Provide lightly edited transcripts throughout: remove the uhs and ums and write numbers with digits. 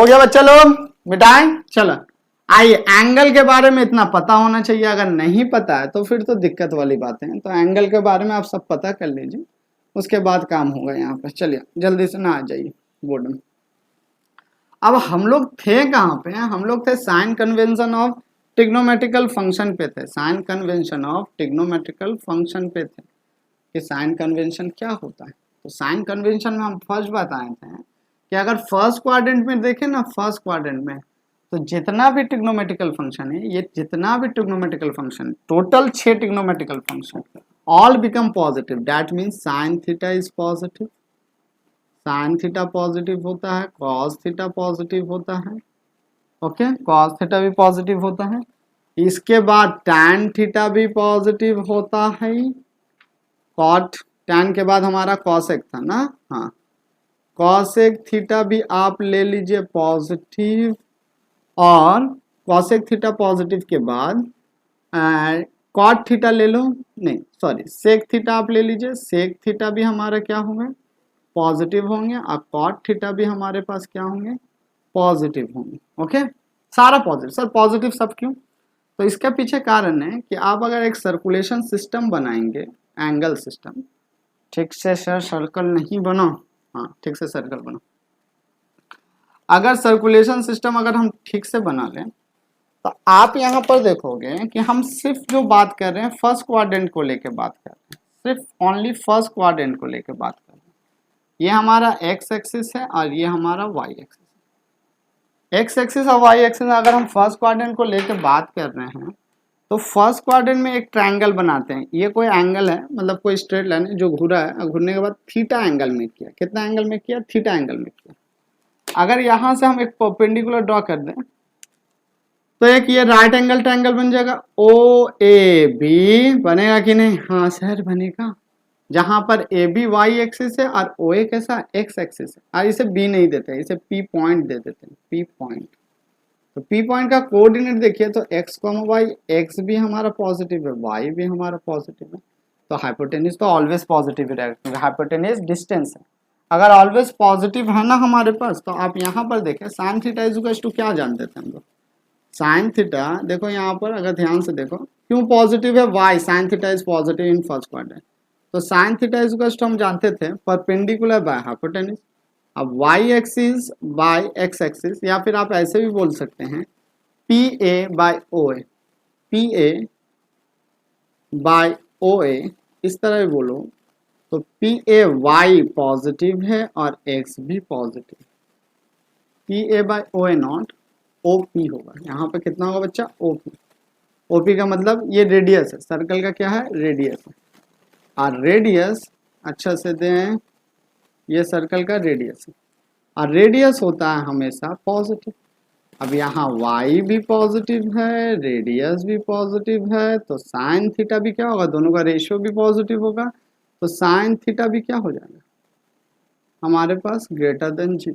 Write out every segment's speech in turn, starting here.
हो गया बच्चा लोग, मिटाएं। चलो आइए, एंगल के बारे में इतना पता होना चाहिए, अगर नहीं पता है तो फिर तो दिक्कत वाली बात है। तो एंगल के बारे में आप सब पता कर लीजिए, उसके बाद काम होगा यहाँ पे। चलिए जल्दी से ना आ जाइए बोर्ड में। अब हम लोग थे कहाँ पे, हम लोग थे sine convention of trigonometrical function पे थे। Sine convention of trigonometrical function पे थे कि साइन कन्वेंशन क्या होता है। तो साइन कन्वेंशन में हम फर्स्ट बताए थे कि अगर फर्स्ट क्वाड्रेंट में देखें ना, फर्स्ट क्वाड्रेंट में तो जितना भी ट्रिग्नोमेट्रिकल फंक्शन है, ये जितना भी trigonometrical function, total 6 trigonometrical function all become positive. That means sign theta is positive, sine theta positive होता है, कॉस थीटा पॉजिटिव होता है, ओके, कॉस थीटा भी पॉजिटिव होता है। इसके बाद टैन थीटा भी पॉजिटिव होता है। कॉट टैन के बाद हमारा कॉसेक था ना, हाँ, कॉसेक थीटा भी आप ले लीजिए पॉजिटिव। और कॉसेक थीटा पॉजिटिव के बाद कॉट थीटा ले लो, नहीं सॉरी, सेक थीटा आप ले लीजिए। सेक थीटा भी हमारा क्या होंगे, पॉजिटिव होंगे। और कॉट थीटा भी हमारे पास क्या होंगे, पॉजिटिव होंगे। ओके, सारा पॉजिटिव। सर पॉजिटिव सब क्यों? तो इसके पीछे कारण है कि आप अगर एक सर्कुलेशन सिस्टम बनाएंगे, एंगल सिस्टम, ठीक से सर सर्कल नहीं बना, हाँ ठीक से सर्कल बना। अगर सर्कुलेशन सिस्टम अगर हम ठीक से बना लें तो आप यहाँ पर देखोगे कि हम सिर्फ जो बात कर रहे हैं फर्स्ट क्वाड्रेंट को लेके बात कर रहे हैं, सिर्फ ओनली फर्स्ट क्वाड्रेंट को लेके बात कर रहे हैं। ये हमारा एक्स एक्सिस है और ये हमारा वाई एक्सिस है। एक्स एक्सिस और वाई एक्सिस अगर हम फर्स्ट क्वाड्रेंट को लेके बात कर रहे हैं तो फर्स्ट क्वाड्रेंट में एक ट्रायंगल बनाते हैं। ये कोई एंगल है, मतलब कोई स्ट्रेट लाइन है जो घुरा है, घूरने के बाद थीटा एंगल में किया। कितना एंगल में किया? थीटा एंगल में किया। अगर यहाँ से हम एक परपेंडिकुलर ड्रॉ कर दें तो एक ये राइट एंगल ट्रायंगल बन जाएगा। ओ ए बी बनेगा कि नहीं? हाँ सर बनेगा। जहां पर ए बी वाई एक्सिस है और ओ ए कैसा, एक्स एक्सिस है। और इसे बी नहीं देते, इसे पी पॉइंट दे देते हैं, पी पॉइंट। तो पी पॉइंट का कोऑर्डिनेट देखिए तो एक्स कॉमा वाई, एक्स भी हमारा पॉजिटिव है, वाई भी हमारा पॉजिटिव है। तो हाइपोटेन्यूज तो ऑलवेज पॉजिटिव ही रहेगा क्योंकि हाइपोटेन्यूज डिस्टेंस है। अगर ऑलवेज पॉजिटिव है ना हमारे पास, तो आप यहाँ पर देखें sine theta is equal to क्या जानते थे हम लोग? साइन थीटा देखो यहाँ पर, अगर ध्यान से देखो क्यों पॉजिटिव है, why, sine theta is positive in first quadrant. तो sine theta is equal to हम जानते थे परपेंडिकुलर बाय हाइपोटेन्यूज। अब y axis by x axis, या फिर आप ऐसे भी बोल सकते हैं P A by O A, P A by O A, इस तरह भी बोलो तो पी ए वाई पॉजिटिव है और एक्स भी positive. P A by O A not O P होगा। यहाँ पे कितना होगा बच्चा? O P. ओ पी का मतलब ये रेडियस है, सर्कल का क्या है? रेडियस है। और रेडियस अच्छा से दें, ये सर्कल का रेडियस है और रेडियस होता है हमेशा पॉजिटिव। अब यहाँ y भी पॉजिटिव है, रेडियस भी पॉजिटिव है, तो साइन थीटा भी क्या होगा? दोनों का रेशियो भी पॉजिटिव होगा, तो साइन थीटा भी क्या हो जाएगा हमारे पास? ग्रेटर देन जी।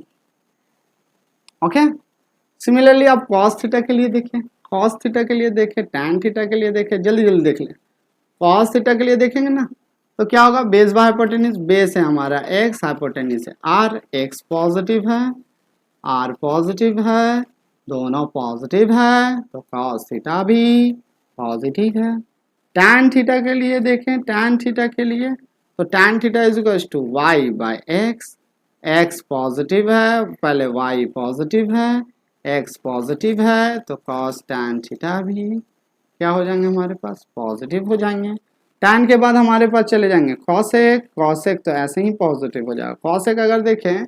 ओके, सिमिलरली आप कॉस थीटा के लिए देखें, कॉस थीटा के लिए देखें, टैन थीटा के लिए देखें, जल्दी जल्दी देख लें। कॉस थीटा के लिए देखेंगे ना तो क्या होगा? बेस बाय हाइपोटेन्यूज, बेस है हमारा एक्स, हाइपोटेन्यूज है आर, एक्स पॉजिटिव है, आर पॉजिटिव है, दोनों पॉजिटिव है, तो कॉस थीटा भी पॉजिटिव है। टैन थीटा के लिए देखें, टैन थीटा के लिए तो tan theta is equal to y by x, x positive है, पहले वाई पॉजिटिव है, एक्स पॉजिटिव है, तो कॉस टैन थीटा भी क्या हो जाएंगे हमारे पास? पॉजिटिव हो जाएंगे। टैन के बाद हमारे पास चले जाएंगे कॉसेक, कॉसेक तो ऐसे ही पॉजिटिव हो जाएगा। कॉसेक अगर देखें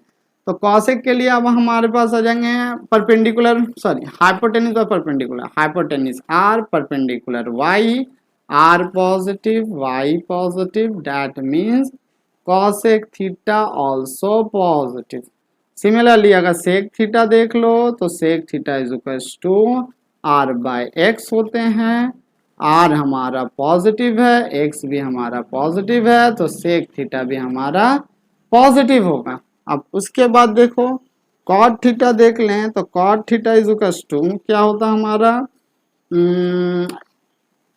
तो कॉसेक के लिए अब हमारे पास आ जाएंगे परपेंडिकुलर, सॉरी हाइपोटेन्यूज और perpendicular. Hypotenuse r, perpendicular y, r positive y positive, that means cosec theta also positive. Similarly अगर सेक थीटा देख लो तो sec theta is equal to r by x होते हैं। आर हमारा पॉजिटिव है, x भी हमारा पॉजिटिव है, तो सेक थीटा भी हमारा पॉजिटिव होगा। अब उसके बाद देखो कॉट थीटा देख लें तो cot theta is equal to क्या होता है हमारा?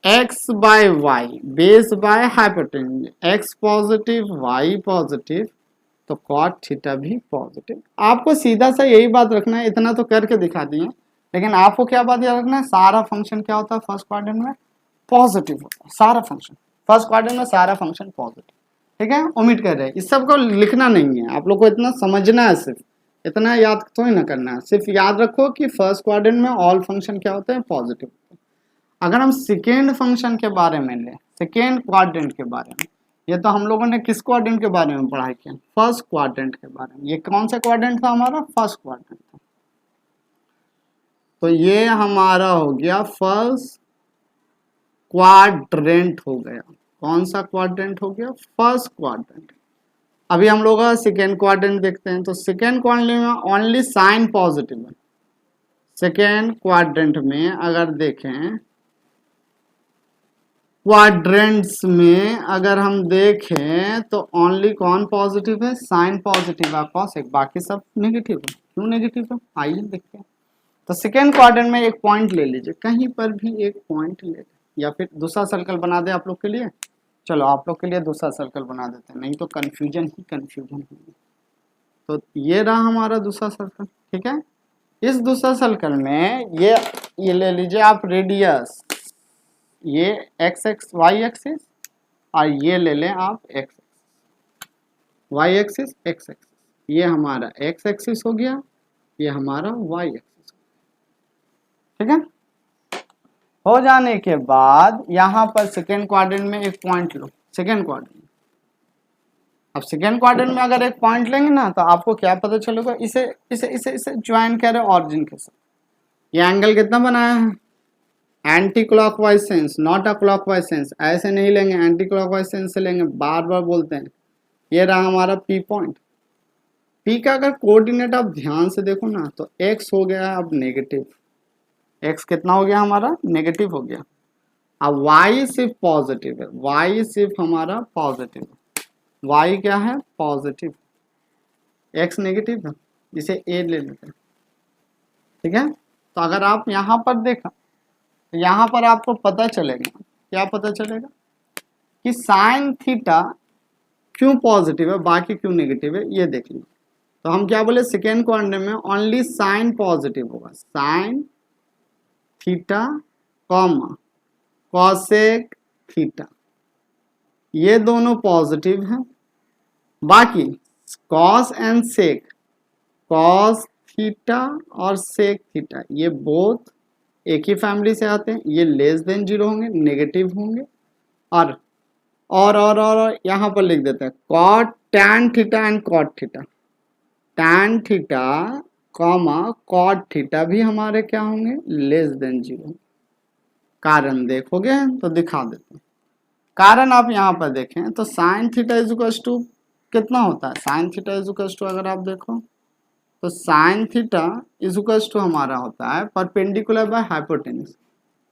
X by y, base by hypotenuse, x positive y positive, तो कॉट थीटा भी पॉजिटिव। आपको सीधा सा यही बात रखना है, इतना तो करके दिखा दिए, लेकिन आपको क्या बात याद रखना है, सारा फंक्शन क्या होता है फर्स्ट क्वाड्रेंट में, पॉजिटिव होता है। सारा फंक्शन फर्स्ट क्वाड्रेंट में सारा फंक्शन पॉजिटिव, ठीक है। ओमिट कर रहे हैं, इस सब को लिखना नहीं है, आप लोग को इतना समझना है, सिर्फ इतना याद तो ही ना करना है, सिर्फ याद रखो कि फर्स्ट क्वाड्रेंट में ऑल फंक्शन क्या होते हैं, पॉजिटिव। अगर हम सेकेंड फंक्शन के बारे में लें, सेकेंड क्वाड्रेंट के बारे में, ये तो हम लोगों ने किस क्वाड्रेंट के बारे में पढ़ाई किया, फर्स्ट क्वाड्रेंट के बारे में। ये कौन सा क्वाड्रेंट था हमारा, फर्स्ट क्वाड्रेंट था। तो ये हमारा हो गया फर्स्ट क्वाड्रेंट हो गया। कौन सा क्वाड्रेंट हो गया, फर्स्ट क्वाड्रेंट। अभी हम लोग सेकेंड क्वाड्रेंट देखते हैं, तो सेकेंड क्वाड्रेंट में ओनली साइन पॉजिटिव है। सेकेंड क्वाड्रेंट में अगर देखें, क्वाड्रेंट्स में अगर हम देखें तो ओनली कौन पॉजिटिव है, साइन पॉजिटिव है, कॉसेक, बाकी सब नेगेटिव है। क्यों नेगेटिव है, आइए देखते हैं। तो सेकेंड क्वाड्रेंट में एक पॉइंट ले लीजिए, कहीं पर भी एक पॉइंट ले लें, या फिर दूसरा सर्कल बना दे आप लोग के लिए। चलो आप लोग के लिए दूसरा सर्कल बना देते हैं, नहीं तो कंफ्यूजन ही कंफ्यूजन होगी। तो ये रहा हमारा दूसरा सर्कल, ठीक है। इस दूसरा सर्कल में ये ले लीजिए आप रेडियस, ये एक्स एक्स वाई एक्सिस, और ये ले लें आप x y axis x axis. ये हमारा एक्स एक्सिस हो गया, ये हमारा वाई एक्सिस, ठीक है। हो जाने के बाद यहाँ पर सेकेंड क्वाड्रेंट में एक पॉइंट लो, सेकेंड क्वाड्रेंट। अब सेकेंड क्वाड्रेंट में अगर एक पॉइंट लेंगे ना, तो आपको क्या पता चलेगा, इसे इसे इसे इसे ज्वाइन करें ऑरिजिन के साथ। ये एंगल कितना बनाया है, anti clockwise sense, not a clockwise sense. ऐसे नहीं लेंगे, एंटी क्लॉकवाइज सेंस से लेंगे, बार बार बोलते हैं। ये रहा हमारा पी पॉइंट। पी का अगर कोऑर्डिनेट आप ध्यान से देखो ना, तो एक्स हो गया अब नेगेटिव, एक्स कितना हो गया हमारा, नेगेटिव हो गया। अब वाई सिर्फ पॉजिटिव है, वाई सिर्फ हमारा पॉजिटिव है, वाई क्या है, पॉजिटिव, एक्स नेगेटिव है, इसे ए ले लेते हैं, ठीक है। तो अगर आप यहाँ पर देखा, तो यहाँ पर आपको पता चलेगा, क्या पता चलेगा कि साइन थीटा क्यों पॉजिटिव है, बाकी क्यों नेगेटिव है, ये देख लीजिए। तो हम क्या बोले, सेकेंड क्वाड्रेंट में ओनली साइन पॉजिटिव होगा, sine theta comma cosec theta, ये दोनों पॉजिटिव हैं। बाकी cos and sec, cos theta और सेक थीटा, ये बोथ एक ही फैमिली से आते हैं, ये लेस देन जीरो होंगे, नेगेटिव होंगे। और यहाँ पर लिख देते हैं cot tan theta and cot theta, tan theta comma cot theta भी हमारे क्या होंगे, लेस देन जीरो। कारण देखोगे तो दिखा देते हैं। कारण आप यहाँ पर देखें तो sine theta is equal to कितना होता है, sine theta is equal to अगर आप देखो तो sine theta is equal to हमारा होता है perpendicular by hypotenuse,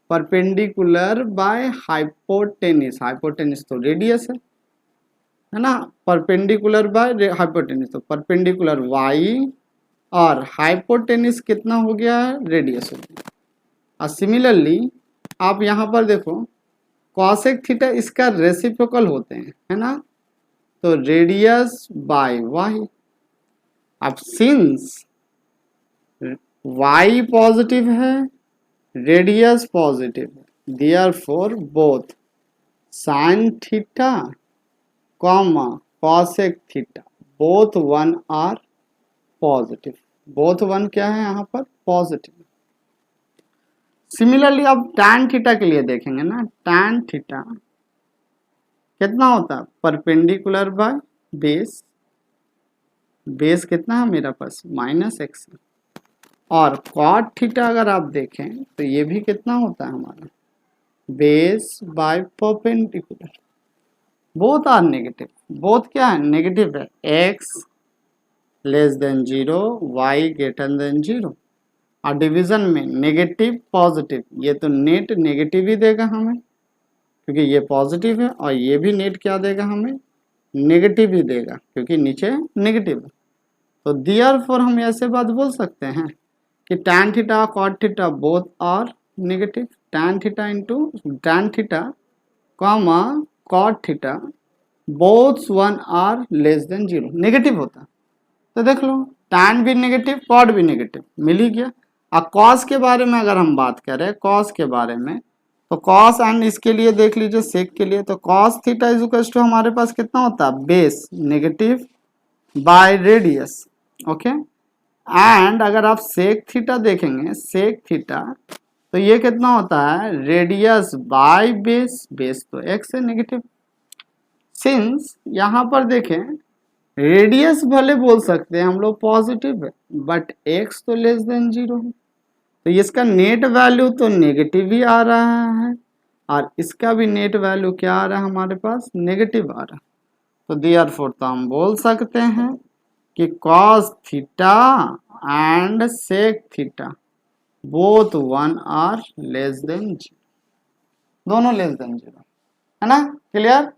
perpendicular by hypotenuse, hypotenuse तो रेडियस है ना, परपेंडिकुलर बाय हाइपोटेनिस, तो परपेंडिकुलर वाई और हाइपोटेनिस कितना हो गया है, रेडियस हो गया। और सिमिलरली आप यहाँ पर देखो कॉसेक थीटा इसका रेसिप्रोकल होते हैं, है ना, तो रेडियस बाय वाई। अब सिंस वाई पॉजिटिव है, रेडियस पॉजिटिव है, therefore both sine theta comma cosec theta both one are positive, both one क्या है यहाँ पर, पॉजिटिव। सिमिलरली अब टैन थीटा के लिए देखेंगे ना, टैन थीटा कितना होता है, परपेंडिकुलर बाय बेस, बेस कितना है मेरा पास -x, और कॉट थीटा अगर आप देखें तो ये भी कितना होता है हमारा, base by perpendicular, both are negative, both क्या है, नेगेटिव है, x less than 0, y greater than 0, और डिवीजन में नेगेटिव पॉजिटिव, ये तो नेट नेगेटिव ही देगा हमें, क्योंकि ये पॉजिटिव है, और ये भी नेट क्या देगा हमें, नेगेटिव ही देगा, क्योंकि नीचे नेगेटिव है। तो देयरफॉर हम ऐसे बात बोल सकते हैं कि tan theta cot theta both are negative, tan theta into tan theta comma cot theta both one are less than zero, negative होता है। तो देख लो tan भी नेगेटिव, कॉट भी नेगेटिव, मिल ही गया। अब कॉस के बारे में अगर हम बात करें, कॉस के बारे में, तो कॉस एंड इसके लिए देख लीजिए सेक के लिए, तो cos theta is equal to हमारे पास कितना होता है, base negative by radius, okay. And अगर आप सेक थीटा देखेंगे, सेक थीटा, तो ये कितना होता है, रेडियस बाय बेस, बेस तो एक्स है नेगेटिव। सिंस यहाँ पर देखें रेडियस भले बोल सकते हैं हम लोग पॉजिटिव है, बट एक्स तो लेस देन जीरो है, तो इसका नेट वैल्यू तो नेगेटिव ही आ रहा है, और इसका भी नेट वैल्यू क्या आ रहा है हमारे पास, नेगेटिव आ रहा है। तो देयरफॉर तो हम बोल सकते हैं कि cos theta and sec theta both one are less than zero, दोनों लेस देन जीरो, है ना, क्लियर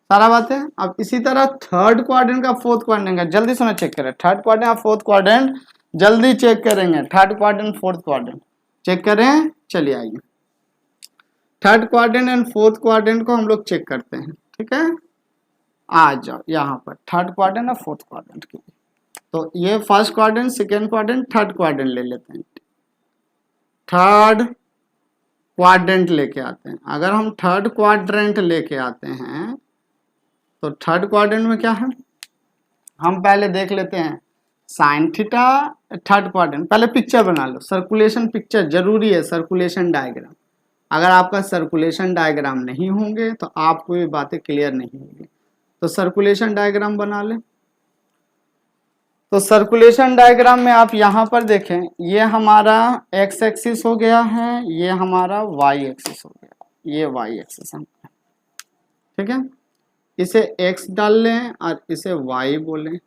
सारा बात है। अब इसी तरह थर्ड क्वाड्रेंट का फोर्थ क्वाड्रेंट का जल्दी सुनो चेक करें, थर्ड क्वाड्रेंट और फोर्थ क्वाड्रेंट जल्दी चेक करेंगे, third quadrant fourth quadrant check करें। चलिए आइए third quadrant and fourth quadrant को हम लोग चेक करते हैं, ठीक है। आ जाओ यहाँ पर थर्ड क्वाड्रेंट और फोर्थ क्वाड्रेंट के लिए, तो ये first quadrant, second quadrant, third quadrant ले लेते हैं। थर्ड क्वाड्रेंट लेके आते हैं, अगर हम थर्ड क्वाड्रेंट लेके आते हैं तो थर्ड क्वाड्रेंट में क्या है, हम पहले देख लेते हैं साइन थीटा। थर्ड क्वाड्रेंट पहले पिक्चर बना लो, सर्कुलेशन पिक्चर जरूरी है, सर्कुलेशन डायग्राम। अगर आपका सर्कुलेशन डायग्राम नहीं होंगे तो आपको ये बातें क्लियर नहीं होगी, तो सर्कुलेशन डायग्राम बना ले। तो सर्कुलेशन डायग्राम में आप यहाँ पर देखें, ये हमारा एक्स एक्सिस हो गया है, ये हमारा वाई एक्सिस हो गया, ये वाई एक्सिस है, ठीक है। इसे x डाल लें और इसे y बोलें।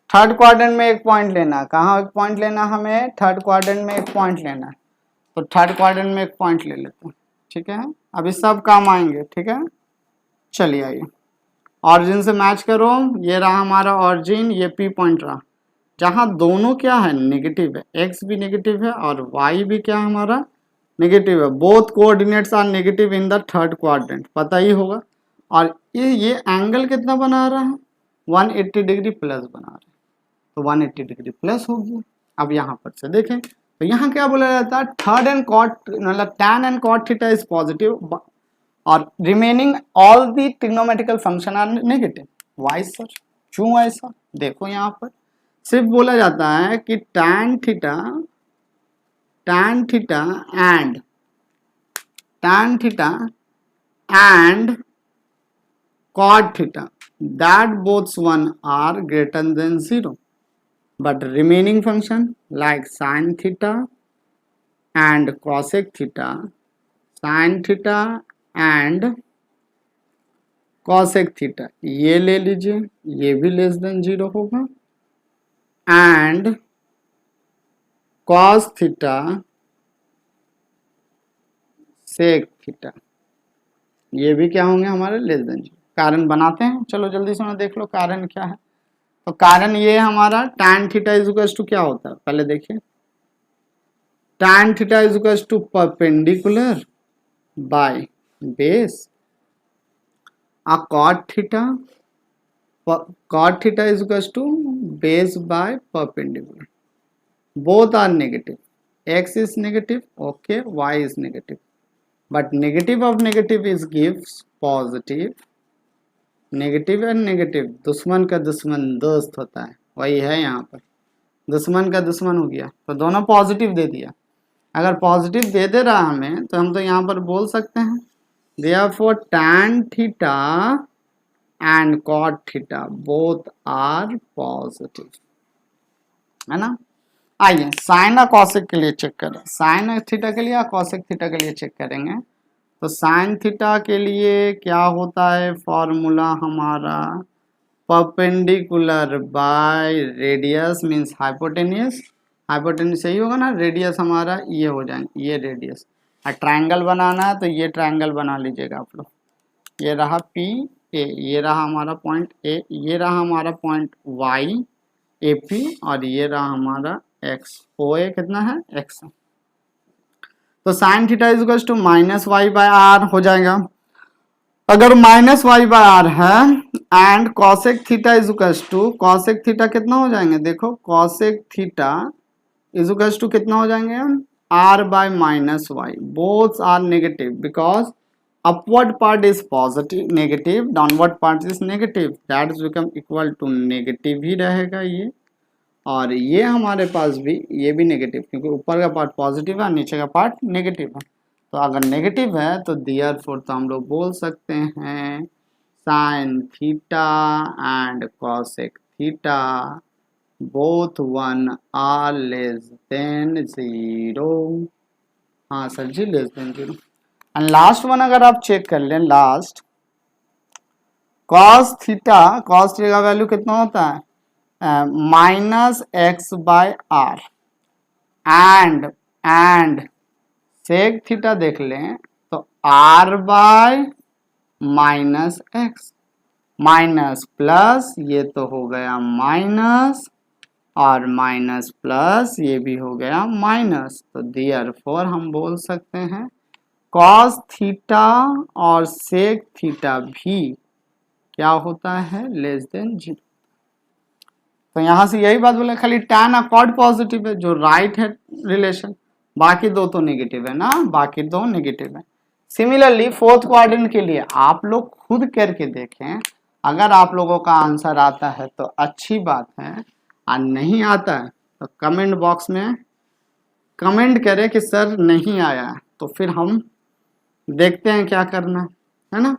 थर्ड क्वाड्रेंट में एक पॉइंट लेना, कहाँ एक पॉइंट लेना, हमें थर्ड क्वाड्रेंट में एक पॉइंट लेना है, तो थर्ड क्वाड्रेंट में एक पॉइंट ले लेते हैं, ठीक है। अभी सब काम आएंगे, ठीक है। चलिए आइए ऑरिजिन से मैच करो, ये रहा हमारा ऑरिजिन, ये P पॉइंट रहा, जहाँ दोनों क्या है, नेगेटिव है, x भी नेगेटिव है और y भी क्या हमारा नेगेटिव है, both coordinates are negative in the third quadrant, पता ही होगा। और ये एंगल कितना बना रहा है, 180 डिग्री प्लस बना रहा है, तो 180 डिग्री प्लस होगी। अब यहाँ पर से देखें तो यहाँ क्या बोला जाता है, थर्ड एंड कॉट मतलब tan and cot theta is positive और remaining all the trigonometrical function are negative. Why sir, क्यों ऐसा, देखो यहाँ पर सिर्फ बोला जाता है कि tan theta and cot theta that both one are greater than 0, but remaining function like sin theta and cosec theta, sin theta and cosec theta ये ले लीजिए, ये भी लेस देन 0 होगा, and cos theta sec theta ये भी क्या होंगे हमारे लेस देन 0। कारण बनाते हैं, चलो जल्दी से देख लो कारण क्या है। तो कारण ये हमारा tan theta is equal to क्या होता है, पहले देखिए tan theta is equal to perpendicular by base, cot theta is equal to base by perpendicular, both are negative, x is negative, okay, y is negative, but negative of negative is gives positive, negative and negative दुश्मन का दुश्मन दोस्त होता है, वही है यहाँ पर, दुश्मन का दुश्मन हो गया, तो दोनों पॉजिटिव दे दिया। अगर पॉजिटिव दे रहा हमें तो हम तो यहाँ पर बोल सकते हैं therefore tan theta and cot theta both are positive, है ना। आइए साइन और कॉसेक के लिए चेक करें, साइन थीटा के लिए और कॉसेक थीटा के लिए चेक करेंगे। तो साइन थीटा के लिए क्या होता है फॉर्मूला हमारा, perpendicular by radius means hypotenuse, hypotenuse यही होगा ना, रेडियस हमारा ये हो जाएंगे, ये रेडियस, और ट्रायंगल बनाना है तो ये ट्रायंगल बना लीजिएगा आप लोग, ये रहा P A, ये रहा हमारा पॉइंट A, ये रहा हमारा पॉइंट Y AP, और ये रहा हमारा X, OA कितना है X। तो sine theta is equal to minus y by r हो जाएगा, अगर माइनस वाई बाय आर है and cosec theta is equals to, cosec theta कितना हो जाएंगे, देखो cosec theta is equals to कितना हो जाएंगे, r by minus y, both are negative because upward part is positive negative, downward part is negative, that is become equal to negative ही रहेगा ये, और ये हमारे पास भी ये भी नेगेटिव, क्योंकि ऊपर का पार्ट पॉजिटिव है नीचे का पार्ट नेगेटिव है। तो अगर नेगेटिव है तो देयरफॉर तो हम लोग बोल सकते हैं sine theta and cosec theta both one are less than zero. हाँ sir ji, less than zero. And last one अगर आप चेक कर लें, लास्ट कॉस थीटा का वैल्यू कितना होता है, minus x by r, and sec theta देख लें तो r by minus x, minus plus ये तो हो गया माइनस, और माइनस प्लस ये भी हो गया माइनस, तो देयरफॉर हम बोल सकते हैं कॉस थीटा और सेक थीटा भी क्या होता है, लेस देन जीरो। तो यहां से यही बात बोले, खाली tan अकॉर्ड पॉजिटिव है जो राइट है रिलेशन, बाकी दो तो नेगेटिव है ना, बाकी दो नेगेटिव है। सिमिलरली फोर्थ क्वाड्रेंट के लिए आप लोग खुद करके देखें, अगर आप लोगों का आंसर आता है तो अच्छी बात है, और नहीं आता है तो कमेंट बॉक्स में कमेंट करें कि सर नहीं आया, तो फिर हम देखते हैं क्या करना है ना,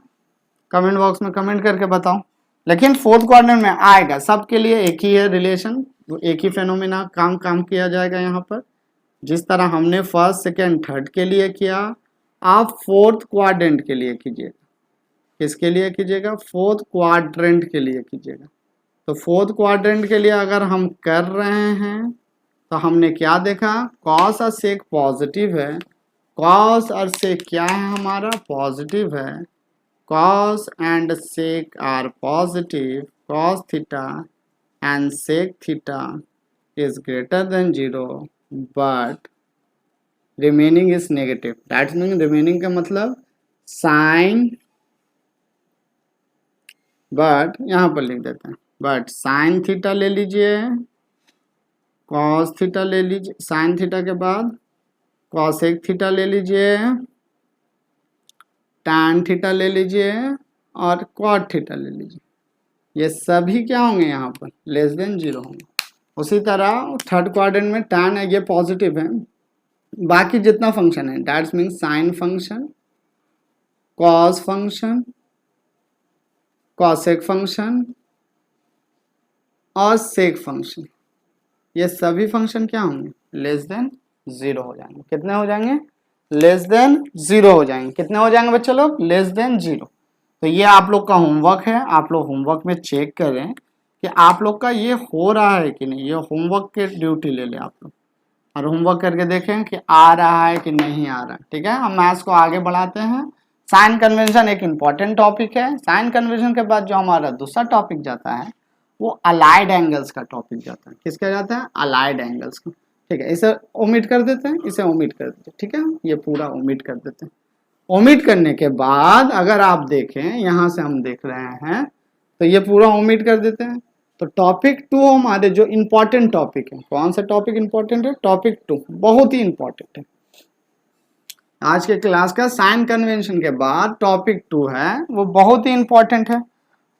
कमेंट बॉक्स में कमेंट करके बताओ। लेकिन फोर्थ क्वाड्रेंट में आएगा, सबके लिए एक ही है रिलेशन, एक ही फेनोमेना काम किया जाएगा यहाँ पर, जिस तरह हमने फर्स्ट सेकेंड थर्ड के लिए किया, आप फोर्थ क्वाड्रेंट के लिए कीजिएगा। किसके लिए कीजिएगा, फोर्थ क्वाड्रेंट के लिए कीजिएगा। तो फोर्थ क्वाड्रेंट के लिए अगर हम कर रहे हैं तो हमने क्या देखा, कॉस और सेक पॉजिटिव है, कॉस और सेक क्या है हमारा, पॉजिटिव है, cos and sec are positive, cos theta and sec theta is greater than 0 but remaining is negative, that means remaining का मतलब sin, but यहाँ पर लिख देते हैं, but sin थीटा ले लीजिए, cos थीटा ले लीजिए, sin थीटा के बाद cosec थीटा ले लीजिए, tan थीटा ले लीजिए और cot थीटा ले लीजिए, ये सभी क्या होंगे यहाँ पर, लेस देन जीरो होंगे। उसी तरह थर्ड क्वाड्रेंट में tan है ये पॉजिटिव है, बाकी जितना फंक्शन है that's mean sine function, cos function, cosec function और सेक फंक्शन, ये सभी फंक्शन क्या होंगे, लेस देन जीरो हो जाएंगे। कितने हो जाएंगे, लेस देन जीरो हो जाएंगे। कितने हो जाएंगे बच्चे लोग, लेस देन जीरो। तो ये आप लोग का होमवर्क है, आप लोग होमवर्क में चेक करें कि आप लोग का ये हो रहा है कि नहीं, ये होमवर्क के ड्यूटी ले लें आप लोग, और होमवर्क करके देखें कि आ रहा है कि नहीं आ रहा। ठीक है, हम मैथ्स को आगे बढ़ाते हैं। साइन कन्वेंशन एक इम्पॉर्टेंट टॉपिक है। साइन कन्वेंशन के बाद जो हमारा दूसरा टॉपिक जाता है वो अलाइड एंगल्स का टॉपिक जाता है। किसका जाता है, अलाइड एंगल्स का। ठीक है, इसे ओमिट कर देते हैं, इसे ओमिट कर देते हैं। ठीक है, ये पूरा ओमिट कर देते हैं। ओमिट करने के बाद अगर आप देखें, यहां से हम देख रहे हैं तो ये पूरा ओमिट कर देते हैं। तो टॉपिक 2 हमारे जो इंपॉर्टेंट टॉपिक है, कौन सा टॉपिक इंपॉर्टेंट है, टॉपिक 2 बहुत ही इंपॉर्टेंट है। आज के क्लास का साइन कन्वेंशन के बाद टॉपिक 2 है, वो बहुत ही इंपॉर्टेंट है।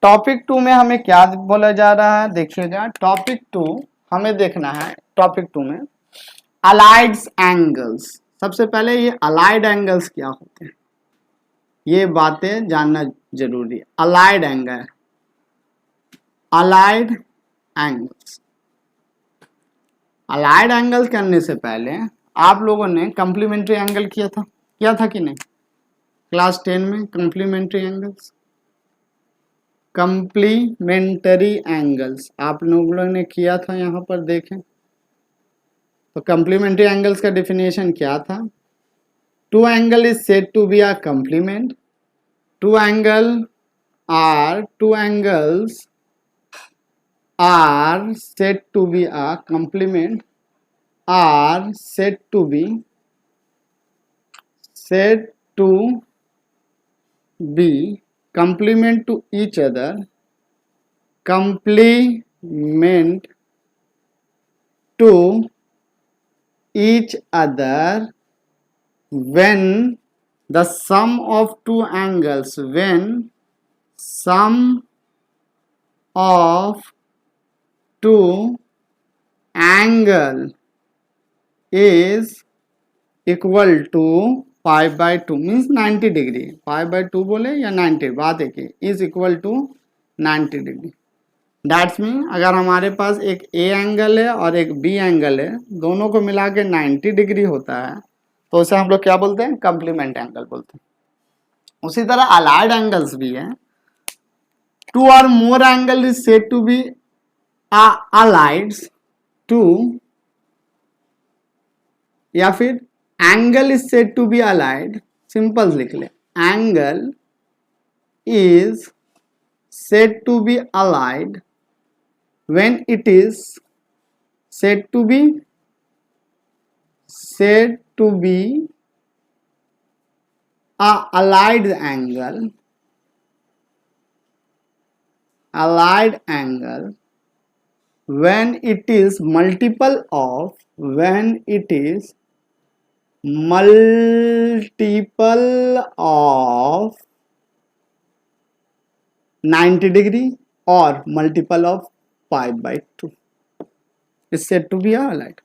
टॉपिक 2 में हमें क्या बोला जा रहा है, देखिएगा। टॉपिक 2 हमें देखना है, टॉपिक 2 में अलाइड एंगल्स। सबसे पहले ये अलाइड एंगल्स क्या होते हैं, ये बातें जानना जरूरी है। Allied angle, allied angles, allied angles करने से पहले आप लोगों ने कंप्लीमेंट्री एंगल किया था कि नहीं, क्लास 10 में कंप्लीमेंट्री एंगल्स, कंप्लीमेंट्री एंगल्स आप लोगों ने किया था। यहाँ पर देखें तो कंप्लीमेंट्री एंगल्स का डेफिनेशन क्या था, two angle is said to be a complement, two angles are said to be a complement, are said to be complement to each other, complement to each other when the sum of two angles, when sum of two angle is equal to pi by two means 90 degree, pi by two बोले या 90, बात एक ही, is equal to 90 degree. That's mean अगर हमारे पास एक A angle है और एक बी एंगल है, दोनों को मिला के 90 डिग्री होता है, तो उसे हम लोग क्या बोलते हैं? कॉम्प्लीमेंट एंगल बोलते हैं। उसी तरह अलाइड एंगल्स भी है। Two or more angle is said to be allieds to, या फिर angle is said to be allied, simple लिख ले, angle is said to be allied when it is said to be a allied angle when it is multiple of 90 degree और multiple of pi by two is said to be allied.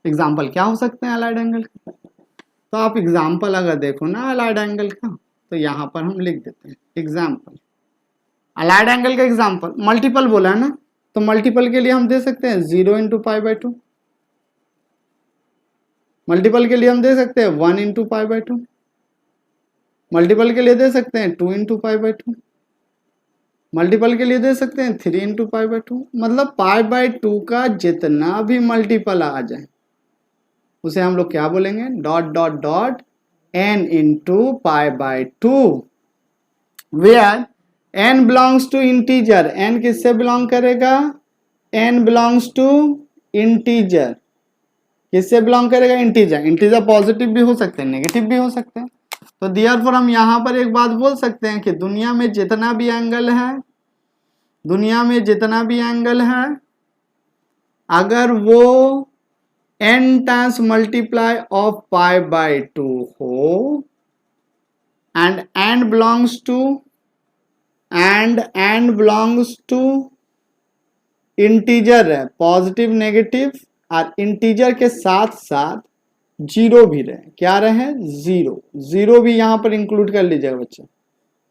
Example क्या हो सकते हैं allied angle के? तो आप example अगर देखो ना अलाइड एंगल का, तो यहाँ पर हम लिख देते हैं एग्जाम्पल। अलाइड एंगल का एग्जाम्पल, मल्टीपल बोला है ना, तो मल्टीपल के लिए हम दे सकते हैं 0 into pi by to, multiple के लिए हम दे सकते हैं 1 into pi by to, multiple के लिए दे सकते हैं 2 into pi by to, multiple के लिए दे सकते हैं 3 इंटू पाई बाई टू। मतलब पाई बाई टू का जितना भी मल्टीपल आ जाए उसे हम लोग क्या बोलेंगे? Dot dot dot n into pi by two, where n belongs to integer. n किससे बिलोंग करेगा? n belongs to integer. किससे बिलोंग करेगा? इंटीजर। इंटीजर पॉजिटिव भी हो सकते हैं, नेगेटिव भी हो सकते हैं। तो देयरफॉर हम यहाँ पर एक बात बोल सकते हैं कि दुनिया में जितना भी एंगल है, अगर वो n times multiply of pi by two हो and n belongs to integer है, पॉजिटिव नेगेटिव, और इंटीजर के साथ साथ जीरो भी रहे, क्या रहे? जीरो भी यहाँ पर इंक्लूड कर लीजिएगा बच्चे,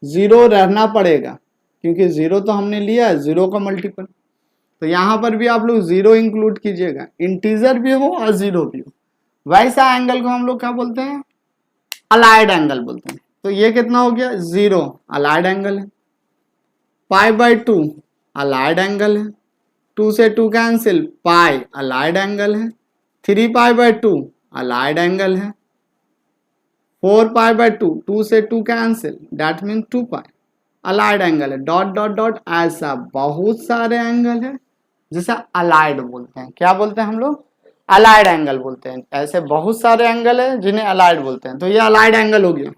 जीरो रहना पड़ेगा क्योंकि जीरो तो हमने लिया है, जीरो का मल्टीपल, तो यहाँ पर भी आप लोग जीरो इंक्लूड कीजिएगा, इंटीजर भी हो और जीरो भी हो। वैसा एंगल को हम लोग क्या बोलते हैं? अलाइड एंगल बोलते हैं। तो ये कितना हो गया? 0 अलाइड एंगल है, pi by two allied angle है, 2 से 2 कैंसिल, पाई अलाइड एंगल है, 3 पाई बाई टू अलाइड एंगल है, 4 पाई बाई टू, 2 से 2 cancel, that mean 2 pi allied angle है। डॉट डॉट डॉट ऐसा बहुत सारे एंगल है जिसे अलाइड बोलते हैं। क्या बोलते हैं हम लोग? अलाइड एंगल बोलते हैं। ऐसे बहुत सारे एंगल है जिन्हें अलाइड बोलते हैं। तो ये अलाइड एंगल हो गया।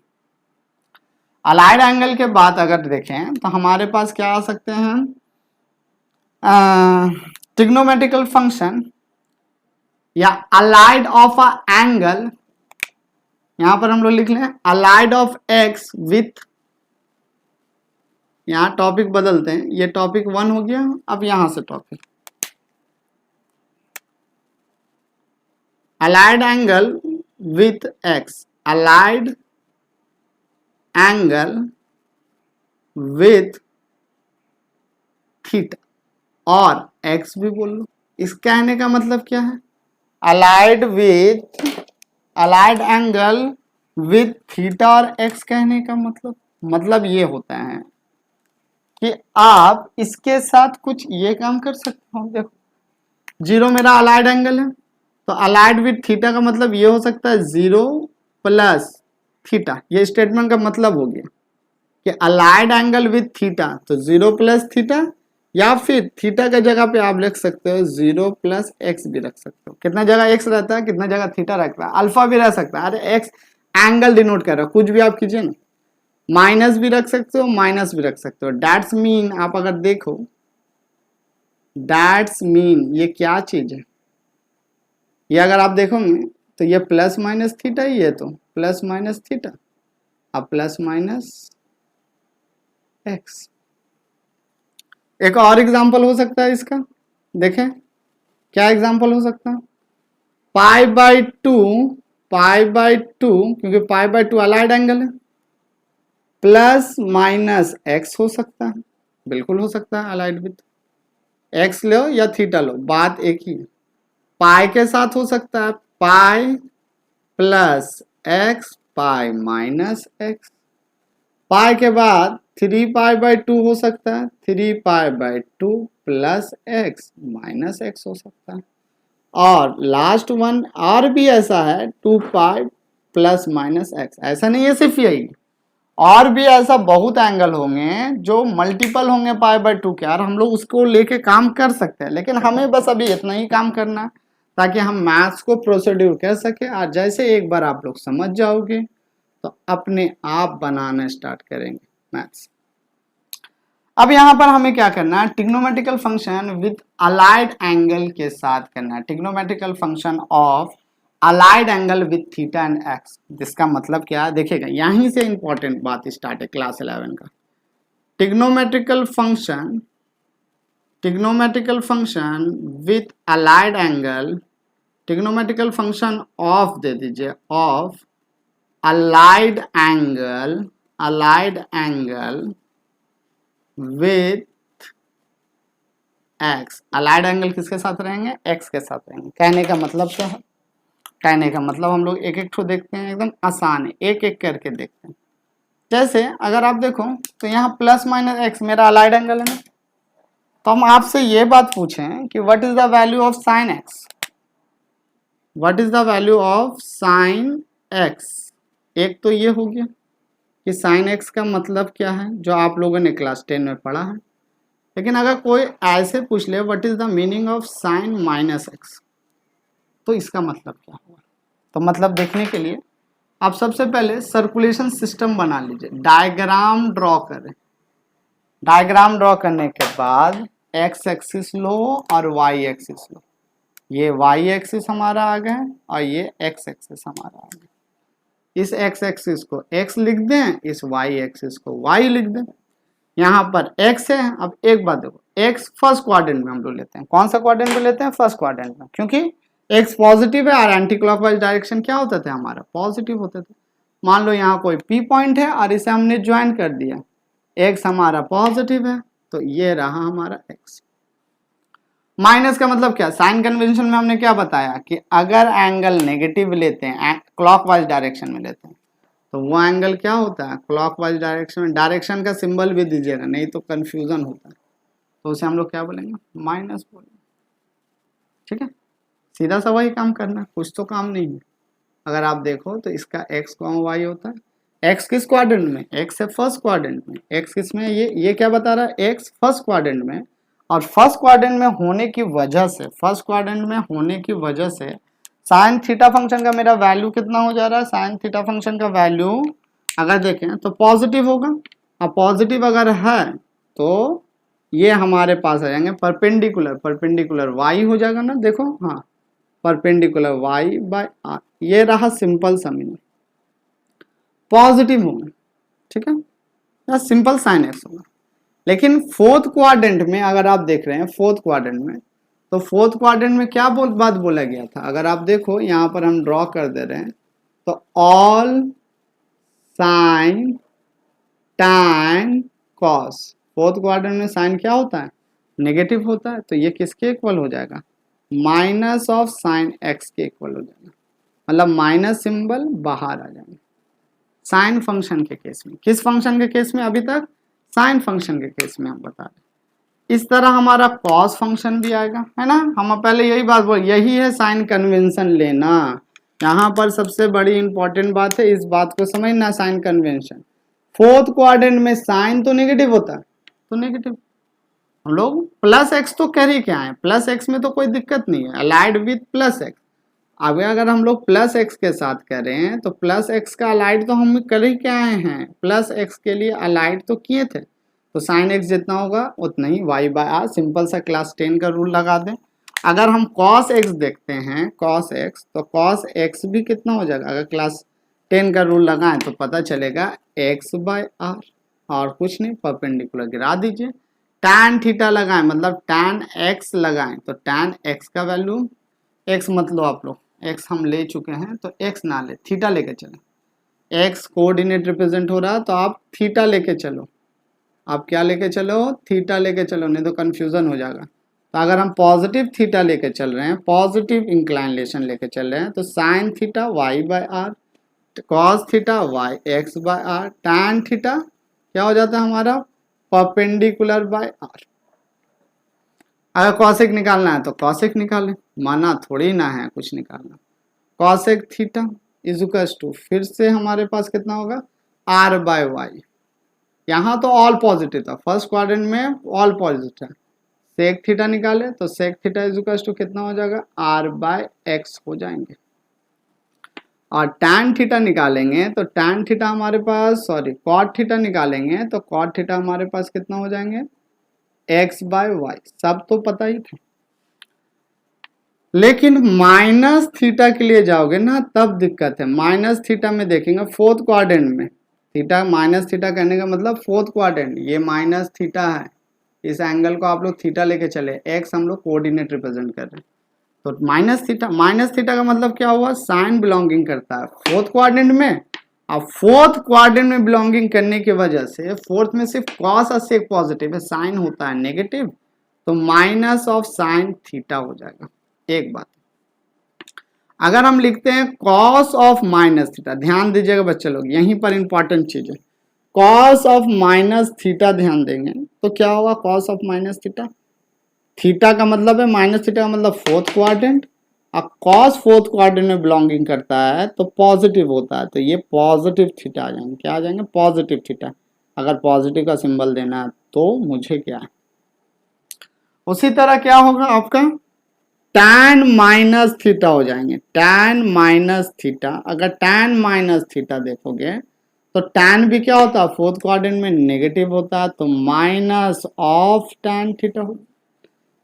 अलाइड एंगल के बाद अगर देखें तो हमारे पास क्या आ सकते हैं? ट्रिग्नोमेट्रिकल फंक्शन या अलाइड ऑफ अ एंगल। यहां पर हम लोग लिख लें अलाइड ऑफ एक्स विथ, यहां टॉपिक बदलते हैं, ये टॉपिक 1 हो गया, अब यहां से topic allied angle with x, allied angle with theta, और एक्स भी बोल लो। इस कहने का मतलब क्या है? अलाइड एंगल विथ थीटा और एक्स कहने का मतलब ये होता है कि आप इसके साथ कुछ ये काम कर सकते हो। देखो 0 मेरा अलाइड एंगल है, तो अलाइड विथ थीटा का मतलब ये हो सकता है 0 प्लस थीटा। ये स्टेटमेंट का मतलब हो गया कि अलाइड एंगल विथ थीटा, तो 0 प्लस थीटा, या फिर थीटा का जगह पे आप लिख सकते हो 0 प्लस एक्स भी रख सकते हो। कितना जगह एक्स रहता है, कितना जगह थीटा रहता है, अल्फा भी रह सकता है। अरे एक्स एंगल डिनोट कर रहा है, कुछ भी आप कीजिए ना, माइनस भी रख सकते हो, माइनस भी रख सकते हो। डैट्स मीन आप अगर देखो, डैट्स मीन ये क्या चीज है, ये अगर आप देखोगे तो ये प्लस माइनस थीटा ही है, तो प्लस माइनस थीटा, अब प्लस माइनस एक्स। एक और एग्जांपल हो सकता है इसका, देखें क्या एग्जांपल हो सकता है। Pi by two, pi by two, क्योंकि pi by two allied angle है, प्लस माइनस एक्स हो सकता है, बिल्कुल हो सकता है अलाइड विथ। एक्स लो या थीटा लो, बात एक ही है। पाई के साथ हो सकता है pi plus x, pi minus x. Pi के बाद 3 पाई/2 हो सकता है, 3 पाई/2 प्लस एक्स माइनस एक्स हो सकता है। और लास्ट वन और भी ऐसा है, 2 पाई प्लस माइनस एक्स। ऐसा नहीं है सिर्फ यही, और भी ऐसा बहुत एंगल होंगे जो मल्टीपल होंगे पाई/2 के, और हम लोग उसको लेके काम कर सकते हैं। लेकिन हमें बस अभी इतना ही काम करना है ताकि हम मैथ्स को प्रोसीड्यूर कर सके। और जैसे एक बार आप लोग समझ जाओगे तो अपने आप बनाना स्टार्ट करेंगे मैथ्स। अब यहां पर हमें क्या करना है, trigonometrical function with allied angle के साथ करना है। Trigonometrical function of allied angle with theta and x. जिसका मतलब क्या है, देखिएगा यहीं से इंपॉर्टेंट बात स्टार्ट है क्लास 11 का। Trigonometrical function, trigonometrical function with allied angle, trigonometrical function of दे दीजिए, of allied angle, allied angle with x. Allied angle किसके साथ रहेंगे, एक्स के साथ रहेंगे। कहने का मतलब क्या है, कहने का मतलब हम लोग एक एक ठो देखते हैं, एकदम आसान है, एक एक करके देखते हैं। जैसे अगर आप देखो तो यहाँ प्लस माइनस एक्स मेरा अलाइड एंगल है ना, तो हम आपसे ये बात पूछें कि what is the value of sine x, what is the value of sine x. एक तो ये हो गया कि साइन एक्स का मतलब क्या है, जो आप लोगों ने क्लास 10 में पढ़ा है। लेकिन अगर कोई ऐसे पूछ ले what is the meaning of sine minus x, तो इसका मतलब क्या होगा। तो मतलब देखने के लिए आप सबसे पहले सर्कुलेशन सिस्टम बना लीजिए, डायग्राम ड्रॉ करें। डायग्राम ड्रॉ करने के बाद एक्स एक्सिस लो और वाई एक्सिस लो। ये वाई एक्सिस हमारा आ गया और ये एक्स एक्सिस हमारा आ गया। इस एक्स एक्सिस को एक्स लिख दें, इस वाई एक्सिस को वाई लिख दें। यहाँ पर x है। अब एक बात देखो, x फर्स्ट क्वाड्रेंट में हम लोग लेते हैं। कौन सा क्वाड्रेंट में लेते हैं, फर्स्ट क्वाड्रेंट में, क्योंकि x पॉजिटिव है और एंटी क्लॉकवाइज डायरेक्शन क्या होते थे हमारा, पॉजिटिव होते थे। मान लो यहाँ कोई p पॉइंट है और इसे हमने ज्वाइन कर दिया, x हमारा पॉजिटिव है, तो ये रहा हमारा x। माइनस का मतलब क्या, साइन कन्वेंशन में हमने क्या बताया कि अगर एंगल नेगेटिव लेते हैं, क्लॉकवाइज डायरेक्शन में लेते हैं, तो वो एंगल क्या होता है, क्लॉकवाइज डायरेक्शन में। डायरेक्शन का सिंबल भी दीजिएगा, नहीं तो कंफ्यूजन होता है। तो उसे हम लोग क्या बोलेंगे, माइनस बोलेंगे। ठीक है, सीधा सा वही काम करना है, कुछ तो काम नहीं है। अगर आप देखो तो इसका x, y होता है। x किस क्वाड्रेंट में, x है फर्स्ट क्वाड्रेंट में। x किस में, ये क्या बता रहा है, x फर्स्ट क्वाड्रेंट में। और फर्स्ट क्वाड्रेंट में होने की वजह से, फर्स्ट क्वाड्रेंट में होने की वजह से साइन थीटा फंक्शन का मेरा वैल्यू कितना हो जा रहा है, साइन थीटा फंक्शन का वैल्यू अगर देखें तो पॉजिटिव होगा। अब पॉजिटिव अगर है तो ये हमारे पास आ जाएंगे परपेंडिकुलर, परपेंडिकुलर y हो जाएगा ना, देखो हाँ, परपेंडिकुलर y/r। ये रहा सिंपल सा मीनिंग, पॉजिटिव होगा। ठीक है, या सिंपल साइन एक्स होगा। लेकिन फोर्थ क्वाड्रेंट में अगर आप देख रहे हैं, फोर्थ क्वाड्रेंट में, तो फोर्थ क्वाड्रेंट में क्या बात बोला गया था, अगर आप देखो यहाँ पर हम ड्रॉ कर दे रहे हैं, तो all sign tan cos. Fourth quadrant में साइन क्या होता है, नेगेटिव होता है, तो ये किसके इक्वल हो जाएगा, माइनस ऑफ साइन एक्स के इक्वल हो जाएगा। मतलब माइनस सिंबल बाहर आ जाएगा साइन फंक्शन के केस में। किस फंक्शन के केस में, अभी तक साइन फंक्शन के केस में हम बता रहे। इस तरह हमारा कॉस फंक्शन भी आएगा, है ना। हम पहले यही बात बोल, यही है साइन कन्वेंशन लेना। यहाँ पर सबसे बड़ी इंपॉर्टेंट बात है, इस बात को समझना, साइन कन्वेंशन। फोर्थ क्वाड्रेंट में साइन तो नेगेटिव होता है, तो नेगेटिव हम लोग प्लस एक्स तो कर ही क्या है, प्लस एक्स में तो कोई दिक्कत नहीं है, अलाइड विथ प्लस एक्स। अब अगर हम लोग प्लस एक्स के साथ करें तो प्लस एक्स का अलाइड तो हम कर ही क्या आए हैं, प्लस एक्स के लिए अलाइड तो किए थे, तो साइन एक्स जितना होगा उतना ही वाई बाय आर, सिंपल सा क्लास 10 का रूल लगा दें। अगर हम कॉस एक्स देखते हैं, कॉस एक्स, तो कॉस एक्स भी कितना हो जाएगा, अगर क्लास 10 का रूल लगाएं तो पता चलेगा एक्स बाय आर, और कुछ नहीं, परपेंडिकुलर गिरा दीजिए। टैन थीटा लगाएं मतलब टैन एक्स लगाएं, तो टैन एक्स का वैल्यू, एक्स मत लो आप लोग, एक्स हम ले चुके हैं तो एक्स ना ले, थीटा लेके चलें। एक्स कोऑर्डिनेट रिप्रेजेंट हो रहा तो आप थीटा लेके चलो, आप क्या लेके चलो, थीटा लेके चलो, नहीं तो कंफ्यूजन हो जाएगा। तो अगर हम पॉजिटिव थीटा लेके चल रहे हैं, पॉजिटिव इंक्लाइनेशन लेके चल रहे हैं, तो sine theta y by r, cos theta y x by r, tan theta क्या हो जाता है हमारा, परपेंडिकुलर बाय आर। अगर कॉसेक निकालना है तो कॉसेक निकालें, माना थोड़ी ना है कुछ निकालना। कॉसेक थीटा इजुकस टू, फिर से हमारे पास कितना होगा, आर बाय वाई, यहाँ तो ऑल पॉजिटिव था, फर्स्ट क्वाड्रेंट में ऑल पॉजिटिव था। सेक थीटा निकाले तो सेक थीटा इजुकस टू कितना हो जाएगा, आर बाय एक्स हो जाएंगे। और टैन थीटा निकालेंगे तो टैन थीटा हमारे पास, सॉरी कॉट थीटा निकालेंगे तो कॉट थीटा हमारे पास कितना हो जाएंगे, एक्स बाय वाई, सब तो पता ही था। लेकिन माइनस थीटा के लिए जाओगे ना तब दिक्कत है। माइनस थीटा में देखेंगे फोर्थ क्वाड्रेंट में, थीटा माइनस थीटा करने का मतलब फोर्थ क्वाड्रेंट, ये माइनस थीटा है, इस एंगल को आप लोग थीटा लेके चले, एक्स हम लोग कोऑर्डिनेट रिप्रेजेंट कर रहे हैं, तो माइनस थीटा का मतलब क्या हुआ, साइन बिलोंगिंग करता है फोर्थ क्वाड्रेंट में। अब फोर्थ क्वाड्रेंट में बिलोंगिंग करने की वजह से फोर्थ में सिर्फ कॉस और सेक पॉजिटिव है, साइन होता है नेगेटिव, तो माइनस ऑफ साइन थीटा हो जाएगा। एक बात, अगर हम लिखते हैं कॉस ऑफ माइनस थीटा, ध्यान दीजिएगा बच्चे लोग, यहीं पर इंपॉर्टेंट चीज है, कॉस ऑफ माइनस थीटा ध्यान देंगे तो क्या होगा, cos of minus theta, theta का मतलब है माइनस थीटा का मतलब फोर्थ क्वाड्रेंट, अब कॉस फोर्थ क्वाड्रेंट में बिलोंगिंग करता है तो पॉजिटिव होता है, तो ये पॉजिटिव थीटा आ जाएंगे, क्या आ जाएंगे, पॉजिटिव थीटा। अगर पॉजिटिव का सिंबल देना है तो मुझे क्या है, उसी तरह क्या होगा आपका tan माइनस थीटा हो जाएंगे, tan माइनस थीटा। अगर tan माइनस थीटा देखोगे तो tan भी क्या होता है, फोर्थ क्वाड्रेंट में नेगेटिव होता है, तो माइनस ऑफ tan थीटा हो।